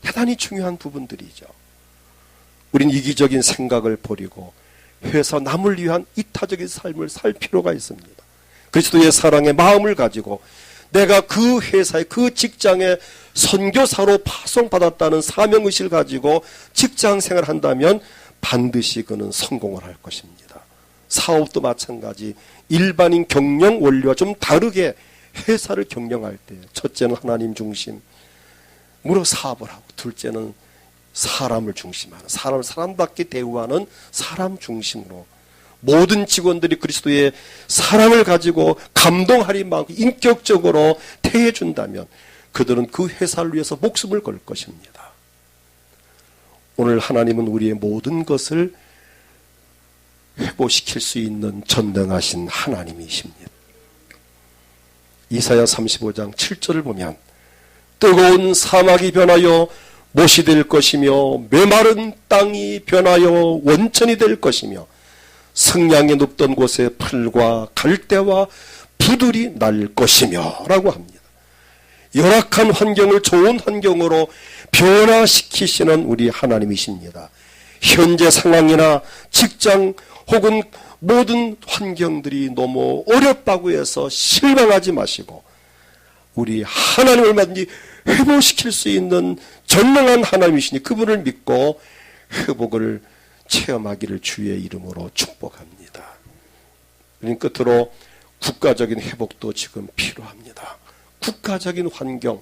대단히 중요한 부분들이죠. 우린 이기적인 생각을 버리고 회사 남을 위한 이타적인 삶을 살 필요가 있습니다. 그리스도의 사랑의 마음을 가지고 내가 그 회사에 그 직장에 선교사로 파송받았다는 사명의식을 가지고 직장생활을 한다면 반드시 그는 성공을 할 것입니다. 사업도 마찬가지 일반인 경영 원리와 좀 다르게 회사를 경영할 때 첫째는 하나님 중심으로 사업을 하고 둘째는 사람을 중심하는 사람답게 대우하는 사람 중심으로 모든 직원들이 그리스도의 사랑을 가지고 감동하리 만큼 인격적으로 대해준다면 그들은 그 회사를 위해서 목숨을 걸 것입니다. 오늘 하나님은 우리의 모든 것을 회복시킬 수 있는 전능하신 하나님이십니다. 이사야 35장 7절을 보면 뜨거운 사막이 변하여 못이 될 것이며 메마른 땅이 변하여 원천이 될 것이며 성량이 높던 곳에 풀과 갈대와 부들이 날 것이며 라고 합니다. 열악한 환경을 좋은 환경으로 변화시키시는 우리 하나님이십니다. 현재 상황이나 직장 혹은 모든 환경들이 너무 어렵다고 해서 실망하지 마시고 우리 하나님을 얼마든지 회복시킬 수 있는 전능한 하나님이시니 그분을 믿고 회복을 체험하기를 주의 이름으로 축복합니다. 그럼 끝으로 국가적인 회복도 지금 필요합니다. 국가적인 환경,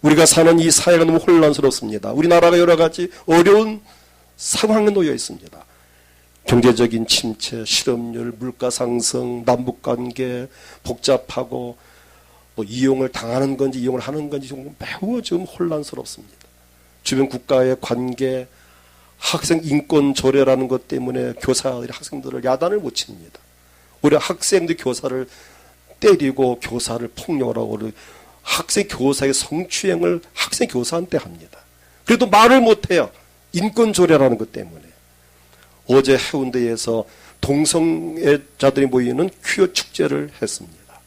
우리가 사는 이 사회가 너무 혼란스럽습니다. 우리나라가 여러 가지 어려운 상황에 놓여 있습니다. 경제적인 침체, 실업률, 물가 상승, 남북관계 복잡하고 또 이용을 당하는 건지 이용을 하는 건지 매우 지금 혼란스럽습니다. 주변 국가의 관계, 학생 인권 조례라는 것 때문에 교사들이 학생들을 야단을 못 칩니다. 우리 학생들 교사를 때리고 교사를 폭력을 하고 학생 교사의 성추행을 학생 교사한테 합니다. 그래도 말을 못해요. 인권 조례라는 것 때문에. 어제 해운대에서 동성애자들이 모이는 퀴어 축제를 했습니다.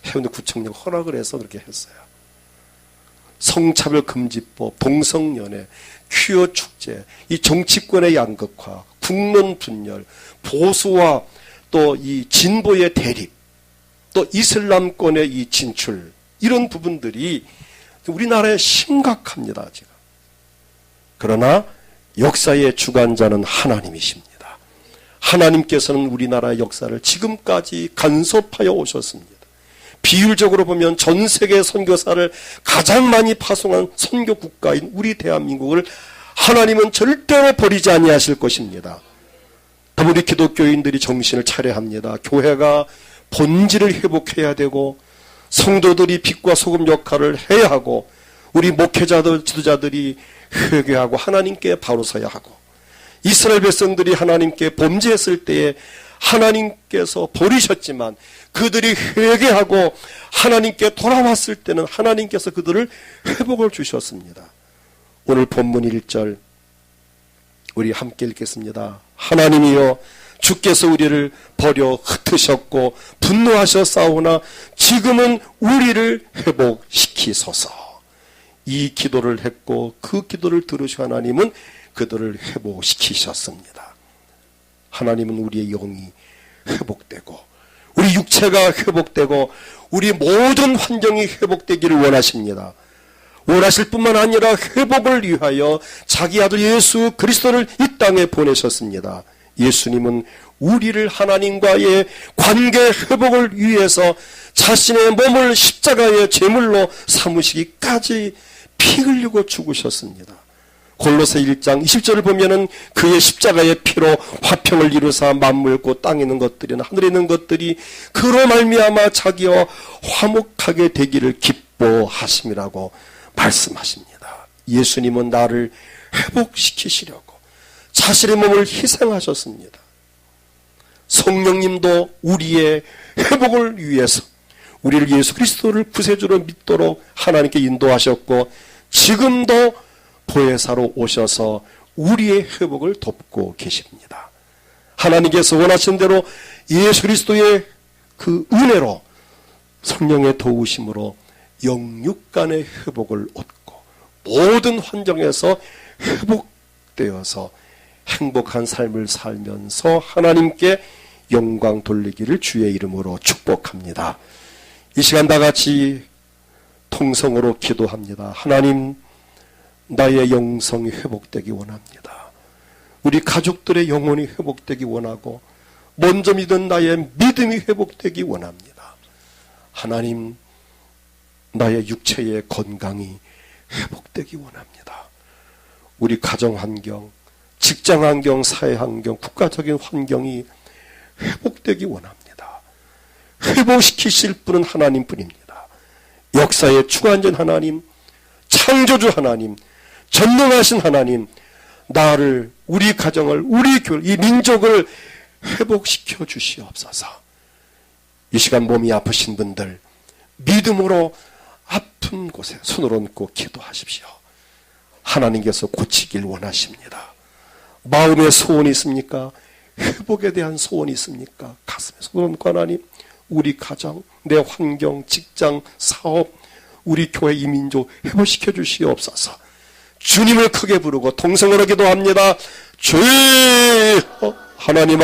해운대 구청장 허락을 해서 그렇게 했어요. 성차별 금지법, 동성연애, 퀴어 축제, 이 정치권의 양극화, 국론 분열, 보수와 또 이 진보의 대립, 또 이슬람권의 이 진출, 이런 부분들이 우리나라에 심각합니다, 지금. 그러나 역사의 주관자는 하나님이십니다. 하나님께서는 우리나라의 역사를 지금까지 간섭하여 오셨습니다. 비율적으로 보면 전 세계 선교사를 가장 많이 파송한 선교 국가인 우리 대한민국을 하나님은 절대로 버리지 아니하실 것입니다. 우리 기독교인들이 정신을 차려야 합니다. 교회가 본질을 회복해야 되고 성도들이 빛과 소금 역할을 해야 하고 우리 목회자들, 지도자들이 회개하고 하나님께 바로 서야 하고 이스라엘 백성들이 하나님께 범죄했을 때에 하나님께서 버리셨지만 그들이 회개하고 하나님께 돌아왔을 때는 하나님께서 그들을 회복을 주셨습니다. 오늘 본문 1절 우리 함께 읽겠습니다. 하나님이여 주께서 우리를 버려 흩으셨고 분노하셨사오나 지금은 우리를 회복시키소서. 이 기도를 했고 그 기도를 들으신 하나님은 그들을 회복시키셨습니다. 하나님은 우리의 영이 회복되고 우리 육체가 회복되고 우리 모든 환경이 회복되기를 원하십니다. 원하실 뿐만 아니라 회복을 위하여 자기 아들 예수 그리스도를 이 땅에 보내셨습니다. 예수님은 우리를 하나님과의 관계 회복을 위해서 자신의 몸을 십자가의 제물로 삼으시기까지 피 흘리고 죽으셨습니다. 골로새 1장 20절을 보면은 그의 십자가의 피로 화평을 이루사 만물고 땅에 있는 것들이나 하늘에 있는 것들이 그로 말미암아 자기와 화목하게 되기를 기뻐하심이라고 말씀하십니다. 예수님은 나를 회복시키시려고 자신의 몸을 희생하셨습니다. 성령님도 우리의 회복을 위해서 우리를 예수 그리스도를 구세주로 믿도록 하나님께 인도하셨고 지금도 보혜사로 오셔서 우리의 회복을 돕고 계십니다. 하나님께서 원하신 대로 예수 그리스도의 그 은혜로 성령의 도우심으로 영육간의 회복을 얻고 모든 환경에서 회복되어서 행복한 삶을 살면서 하나님께 영광 돌리기를 주의 이름으로 축복합니다. 이 시간 다 같이 통성으로 기도합니다. 하나님, 나의 영성이 회복되기 원합니다. 우리 가족들의 영혼이 회복되기 원하고 먼저 믿은 나의 믿음이 회복되기 원합니다. 하나님, 나의 육체의 건강이 회복되기 원합니다. 우리 가정 환경, 직장 환경, 사회 환경, 국가적인 환경이 회복되기 원합니다. 회복시키실 분은 하나님뿐입니다. 역사의 주관자 하나님, 창조주 하나님, 전능하신 하나님, 나를, 우리 가정을, 우리 교회, 이 민족을 회복시켜 주시옵소서. 이 시간 몸이 아프신 분들 믿음으로 아픈 곳에 손을 얹고 기도하십시오. 하나님께서 고치길 원하십니다. 마음에 소원이 있습니까? 회복에 대한 소원이 있습니까? 가슴에 손을 얹고 하나님, 우리 가정, 내 환경, 직장, 사업, 우리 교회 이 민족 회복시켜 주시옵소서. 주님을 크게 부르고 통성으로 기도합니다. 주여 하나님